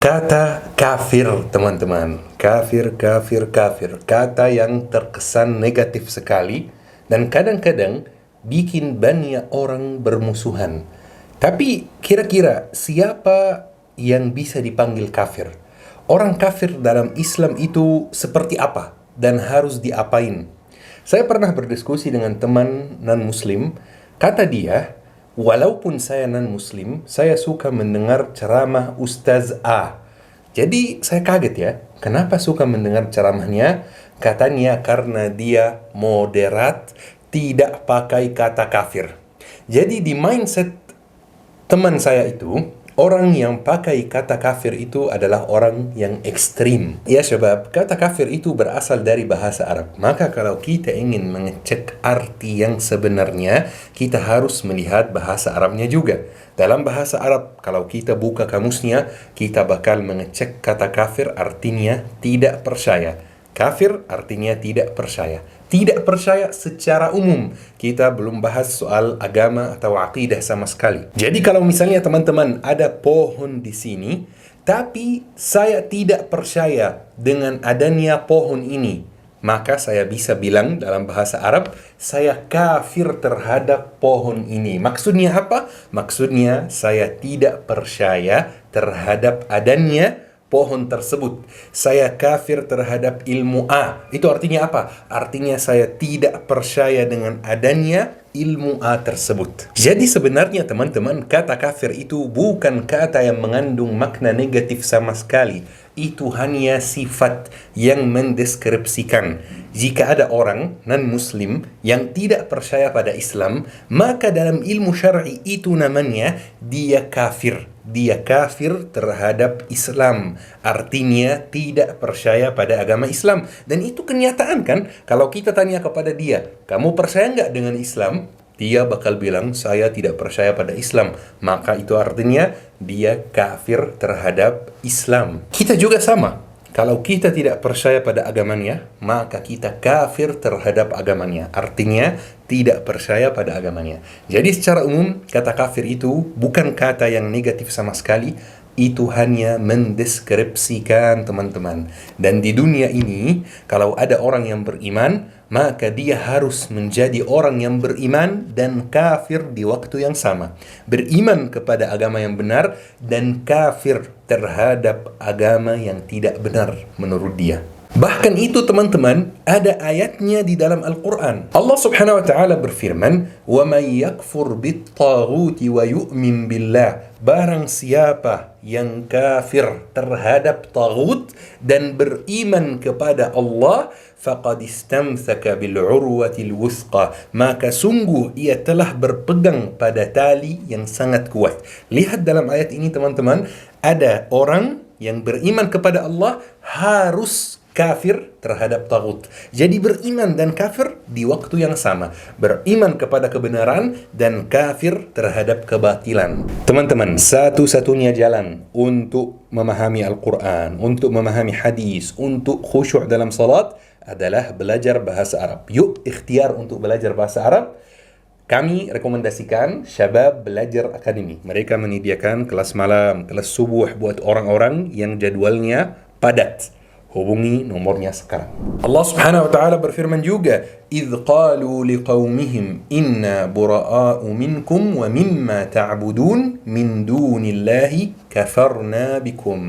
Kata kafir, teman-teman. Kafir, kafir, kafir. Kata yang terkesan negatif sekali dan kadang-kadang bikin banyak orang bermusuhan. Tapi kira-kira siapa yang bisa dipanggil kafir? Orang kafir dalam Islam itu seperti apa dan harus diapain? Saya pernah berdiskusi dengan teman non-muslim. Kata dia, walaupun saya non-muslim, saya suka mendengar ceramah Ustaz A. Jadi saya kaget ya, kenapa suka mendengar ceramahnya? Katanya karena dia moderat, tidak pakai kata kafir. Jadi di mindset teman saya itu, orang yang pakai kata kafir itu adalah orang yang ekstrim. Ya sebab kata kafir itu berasal dari bahasa Arab. Maka kalau kita ingin mengecek arti yang sebenarnya, kita harus melihat bahasa Arabnya juga. Dalam bahasa Arab, kalau kita buka kamusnya, kita bakal mengecek kata kafir artinya tidak percaya. Kafir artinya tidak percaya. Tidak percaya secara umum. Kita belum bahas soal agama atau akidah sama sekali. Jadi kalau misalnya teman-teman ada pohon di sini, tapi saya tidak percaya dengan adanya pohon ini, maka saya bisa bilang dalam bahasa Arab, saya kafir terhadap pohon ini. Maksudnya apa? Maksudnya saya tidak percaya terhadap adanya pohon tersebut. Saya kafir terhadap ilmu A. Itu artinya apa? Artinya saya tidak percaya dengan adanya ilmu A tersebut. Jadi sebenarnya teman-teman, kata kafir itu bukan kata yang mengandung makna negatif sama sekali. Itu hanya sifat yang mendeskripsikan. Jika ada orang non-muslim yang tidak percaya pada Islam, maka dalam ilmu syar'i itu namanya dia kafir. Dia kafir terhadap Islam. Artinya tidak percaya pada agama Islam. Dan itu kenyataan kan? Kalau kita tanya kepada dia, kamu percaya nggak dengan Islam? Dia bakal bilang, saya tidak percaya pada Islam. Maka itu artinya dia kafir terhadap Islam. Kita juga sama. Kalau kita tidak percaya pada agamanya, maka kita kafir terhadap agamanya. Artinya tidak percaya pada agamanya. Jadi secara umum, kata kafir itu bukan kata yang negatif sama sekali. Itu hanya mendeskripsikan teman-teman. Dan di dunia ini, kalau ada orang yang beriman, maka dia harus menjadi orang yang beriman dan kafir di waktu yang sama. Beriman kepada agama yang benar dan kafir terhadap agama yang tidak benar menurut dia. Bahkan itu teman-teman, ada ayatnya di dalam Al-Quran. Allah subhanahu wa ta'ala berfirman, وَمَنْ يَكْفُرْ بِالطَّاغُوتِ وَيُؤْمِنْ بِاللَّهِ. Barang siapa yang kafir terhadap taghut dan beriman kepada Allah, faqad istamsaka bil urwatil wuthqa, maka sungguh ia telah berpegang pada tali yang sangat kuat. Lihat dalam ayat ini teman-teman, ada orang yang beriman kepada Allah harus kafir terhadap taghut. Jadi beriman dan kafir di waktu yang sama. Beriman kepada kebenaran dan kafir terhadap kebatilan. Teman-teman, satu-satunya jalan untuk memahami Al-Quran, untuk memahami hadis, untuk khusyuk dalam salat adalah belajar bahasa Arab. Yuk ikhtiar untuk belajar bahasa Arab. Kami rekomendasikan Syabab Belajar Akademi. Mereka menyediakan kelas malam, kelas subuh buat orang-orang yang jadwalnya padat. Hubungi nomornya sekarang. Allah subhanahu wa ta'ala berfirman juga, إِذْ قَالُوا لِقَوْمِهِمْ إِنَّا بُرَآءُ مِنْكُمْ وَمِمَّا تَعْبُدُونَ مِنْ دُونِ اللَّهِ كَفَرْنَا بِكُمْ.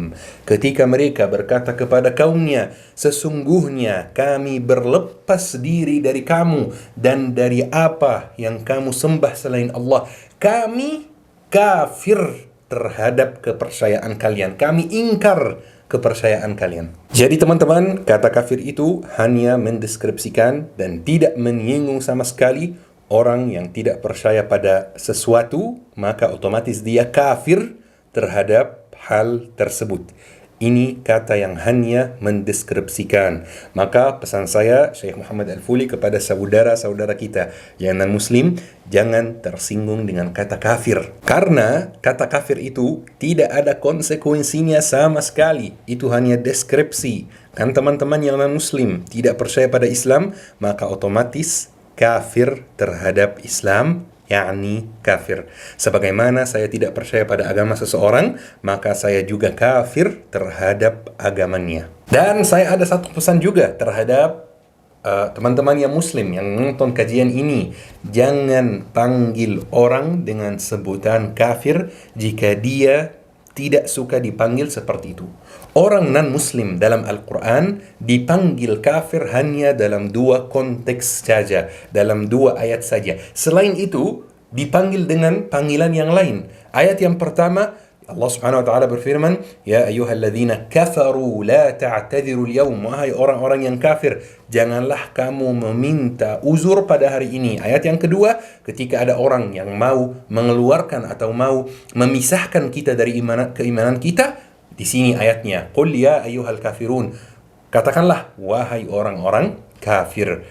Ketika mereka berkata kepada kaumnya, sesungguhnya kami berlepas diri dari kamu dan dari apa yang kamu sembah selain Allah. Kami kafir terhadap kepercayaan kalian. Kami ingkar kepercayaan kalian. Jadi teman-teman, kata kafir itu hanya mendeskripsikan dan tidak menyinggung sama sekali orang yang tidak percaya pada sesuatu, maka otomatis dia kafir terhadap hal tersebut. Ini kata yang hanya mendeskripsikan. Maka pesan saya, Syekh Muhammad Al-Fuli, kepada saudara-saudara kita yang non-muslim, jangan tersinggung dengan kata kafir. Karena kata kafir itu tidak ada konsekuensinya sama sekali. Itu hanya deskripsi. Kan teman-teman yang non-muslim tidak percaya pada Islam, maka otomatis kafir terhadap Islam yakni kafir. Sebagaimana saya tidak percaya pada agama seseorang, maka saya juga kafir terhadap agamanya. Dan saya ada satu pesan juga terhadap teman-teman yang muslim yang menonton kajian ini. Jangan panggil orang dengan sebutan kafir jika dia tidak suka dipanggil seperti itu. Orang non-muslim dalam Al-Quran dipanggil kafir hanya dalam dua konteks saja, dalam dua ayat saja. Selain itu, dipanggil dengan panggilan yang lain. Ayat yang pertama, Allah Subhanahu wa taala berfirman, "Ya ayyuhalladzina kafaru la ta'tadiru al-yawm." Wahai orang-orang yang kafir, janganlah kamu meminta uzur pada hari ini. Ayat yang kedua, ketika ada orang yang mau mengeluarkan atau mau memisahkan kita dari keimanan kita, di sini ayatnya, "Qul ya ayyuhal kafirun." Katakanlah, wahai orang-orang kafir.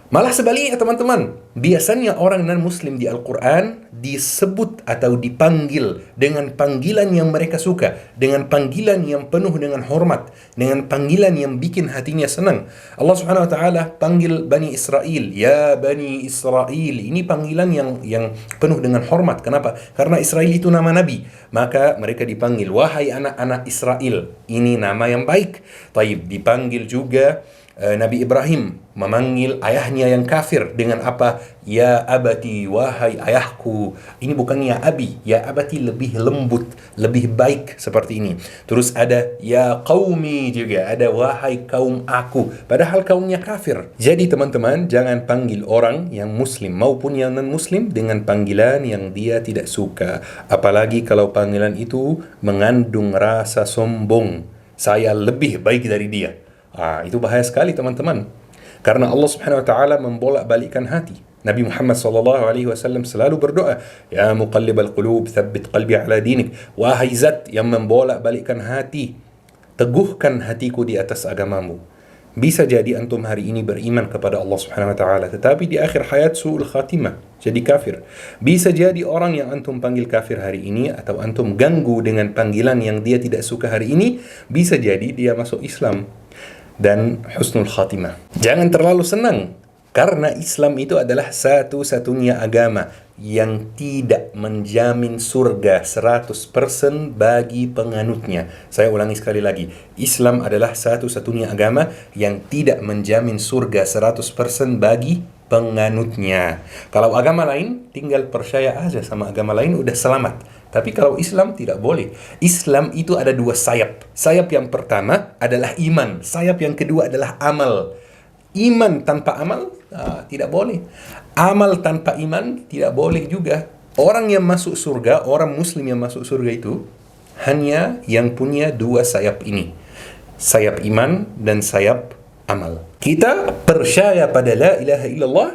Malah sebaliknya teman-teman, biasanya orang non-muslim di Al-Quran disebut atau dipanggil dengan panggilan yang mereka suka, dengan panggilan yang penuh dengan hormat, dengan panggilan yang bikin hatinya senang. Allah Subhanahu wa taala panggil Bani Israel, ya Bani Israel. Ini panggilan yang penuh dengan hormat. Kenapa? Karena Israel itu nama nabi. Maka mereka dipanggil, wahai anak-anak Israel. Ini nama yang baik. Taib, dipanggil juga Nabi Ibrahim memanggil ayahnya yang kafir dengan apa? Ya abati, wahai ayahku. Ini bukan ya abi, ya abati lebih lembut, lebih baik seperti ini. Terus ada ya qaumi juga, ada wahai kaum aku, padahal kaumnya kafir. Jadi teman-teman, jangan panggil orang yang muslim maupun yang non-muslim dengan panggilan yang dia tidak suka. Apalagi kalau panggilan itu mengandung rasa sombong. Saya lebih baik dari dia. Itu bahaya sekali teman-teman. Karena Allah Subhanahu wa taala membolak-balikkan hati. Nabi Muhammad sallallahu alaihi wasallam selalu berdoa, "Ya muqallibal qulub, tsabbit qalbi ala dinik." Wahai zat yang membolak-balikkan hati, teguhkan hatiku di atas agamamu. Bisa jadi antum hari ini beriman kepada Allah Subhanahu wa taala, tetapi di akhir hayat su'ul khatimah, jadi kafir. Bisa jadi orang yang antum panggil kafir hari ini atau antum ganggu dengan panggilan yang dia tidak suka hari ini, bisa jadi dia masuk Islam dan husnul khatimah. Jangan terlalu senang, karena Islam itu adalah satu-satunya agama yang tidak menjamin surga 100% bagi penganutnya. Saya ulangi sekali lagi, Islam adalah satu-satunya agama yang tidak menjamin surga 100% bagi penganutnya. Kalau agama lain, tinggal percaya aja sama agama lain, udah selamat. Tapi kalau Islam tidak boleh. Islam itu ada dua sayap. Sayap yang pertama adalah iman. Sayap yang kedua adalah amal. Iman tanpa amal tidak boleh. Amal tanpa iman tidak boleh juga. Orang yang masuk surga, orang muslim yang masuk surga itu hanya yang punya dua sayap ini. Sayap iman dan sayap amal. Kita percaya pada la ilaha illallah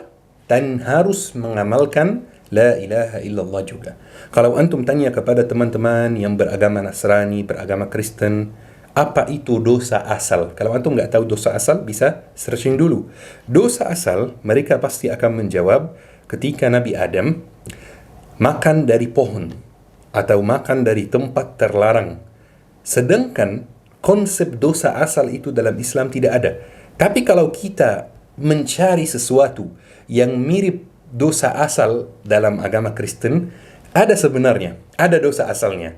dan harus mengamalkan la ilaha illallah juga. Kalau antum tanya kepada teman-teman yang beragama Nasrani, beragama Kristen, apa itu dosa asal? Kalau antum nggak tahu dosa asal, bisa searching dulu. Dosa asal, mereka pasti akan menjawab ketika Nabi Adam makan dari pohon atau makan dari tempat terlarang. Sedangkan konsep dosa asal itu dalam Islam tidak ada. Tapi kalau kita mencari sesuatu yang mirip dosa asal dalam agama Kristen, ada sebenarnya, ada dosa asalnya.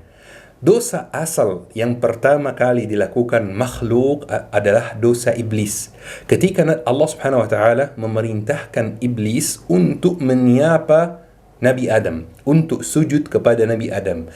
Dosa asal yang pertama kali dilakukan makhluk adalah dosa iblis. Ketika Allah Subhanahu wa taala memerintahkan iblis untuk menyapa Nabi Adam, untuk sujud kepada Nabi Adam.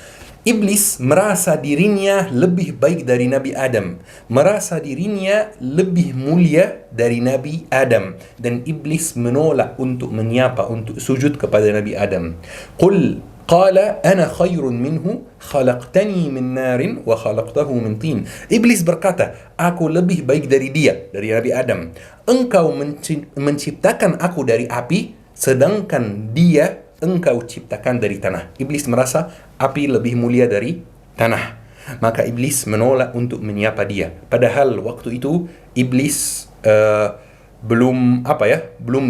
Iblis merasa dirinya lebih baik dari Nabi Adam, merasa dirinya lebih mulia dari Nabi Adam, dan iblis menolak untuk menyapa, untuk sujud kepada Nabi Adam. Qul qala ana khairun minhu khalaqtani min narin wa khalaqtahu min tin. Iblis berkata, aku lebih baik dari dia, dari Nabi Adam. Engkau menciptakan aku dari api, sedangkan dia engkau ciptakan dari tanah. Iblis merasa api lebih mulia dari tanah. Maka iblis menolak untuk menyapa dia. Padahal waktu itu iblis belum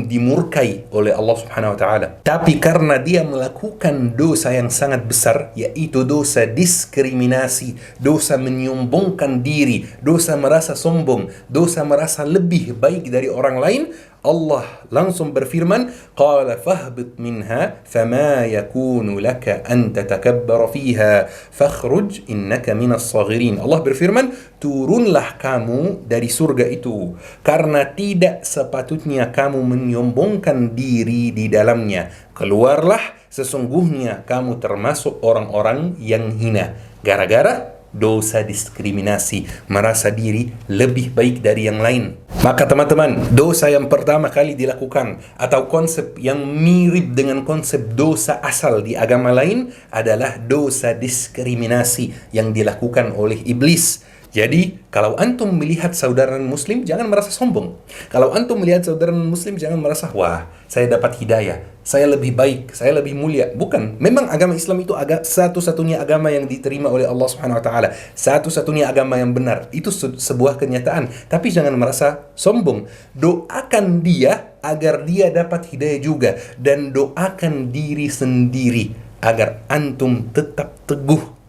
dimurkai oleh Allah Subhanahu wa taala. Tapi karena dia melakukan dosa yang sangat besar, yaitu dosa diskriminasi, dosa menyombongkan diri, dosa merasa sombong, dosa merasa lebih baik dari orang lain, Allah langsung berfirman, qala fahbit minha fama yakunu laka an tatakabbar fiha fakhruj innaka minas saghirin. Allah berfirman, turunlah kamu dari surga itu karena tidak sepatutnya kamu menyombongkan diri di dalamnya. Keluarlah, sesungguhnya kamu termasuk orang-orang yang hina. Gara-gara dosa diskriminasi, merasa diri lebih baik dari yang lain. Maka teman-teman, dosa yang pertama kali dilakukan atau konsep yang mirip dengan konsep dosa asal di agama lain adalah dosa diskriminasi yang dilakukan oleh iblis. Jadi, kalau antum melihat saudara muslim, jangan merasa sombong. Kalau antum melihat saudara muslim, jangan merasa, wah, saya dapat hidayah, saya lebih baik, saya lebih mulia. Bukan. Memang agama Islam itu satu-satunya agama yang diterima oleh Allah Subhanahu wa taala. Satu-satunya agama yang benar. Itu sebuah kenyataan. Tapi jangan merasa sombong. Doakan dia agar dia dapat hidayah juga. Dan doakan diri sendiri agar antum tetap teguh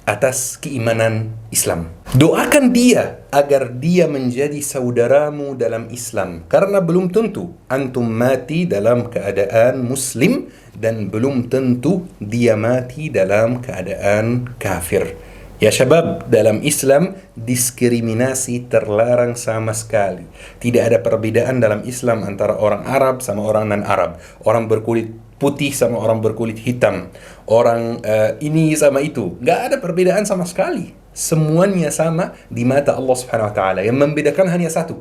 atas keimanan Islam. Doakan dia agar dia menjadi saudaramu dalam Islam, karena belum tentu antum mati dalam keadaan muslim dan belum tentu dia mati dalam keadaan kafir. Ya syabab, dalam Islam diskriminasi terlarang sama sekali. Tidak ada perbedaan dalam Islam antara orang Arab sama orang non-Arab, orang berkulit putih sama orang berkulit hitam, orang ini sama itu. Gak ada perbedaan sama sekali. Semuanya sama di mata Allah Subhanahu wa taala. Yang membedakan hanya satu,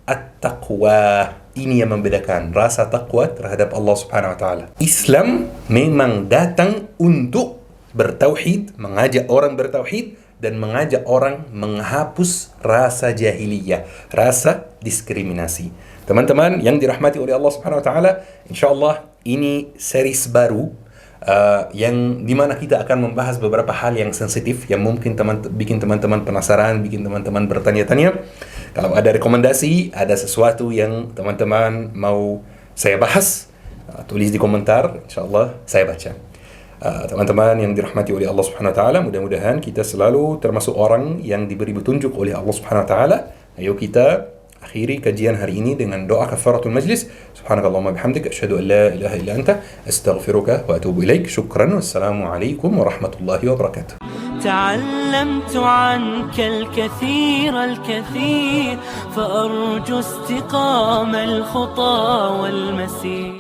at-taqwa. Ini yang membedakan, rasa taqwa terhadap Allah Subhanahu wa taala. Islam memang datang untuk bertauhid, mengajak orang bertauhid dan mengajak orang menghapus rasa jahiliyah, rasa diskriminasi. Teman-teman yang dirahmati oleh Allah Subhanahu wa taala, insyaallah ini series baru yang dimana kita akan membahas beberapa hal yang sensitif yang mungkin bikin teman-teman penasaran, bikin teman-teman bertanya-tanya. Kalau ada rekomendasi, ada sesuatu yang teman-teman mau saya bahas, tulis di komentar, insyaallah saya baca. Teman-teman yang dirahmati oleh Allah Subhanahu wa taala, mudah-mudahan kita selalu termasuk orang yang diberi petunjuk oleh Allah Subhanahu wa taala. Ayo kita akhiri kajian hari ini dengan doa kafaratul majlis. Subhanakallahumma bihamdika asyhadu an la ilaha illa anta astaghfiruka wa atubu ilaik. Syukran, wassalamu alaikum warahmatullahi wabarakatuh. تعلمت عنك الكثير فأرجو استقام الخطى والمسير.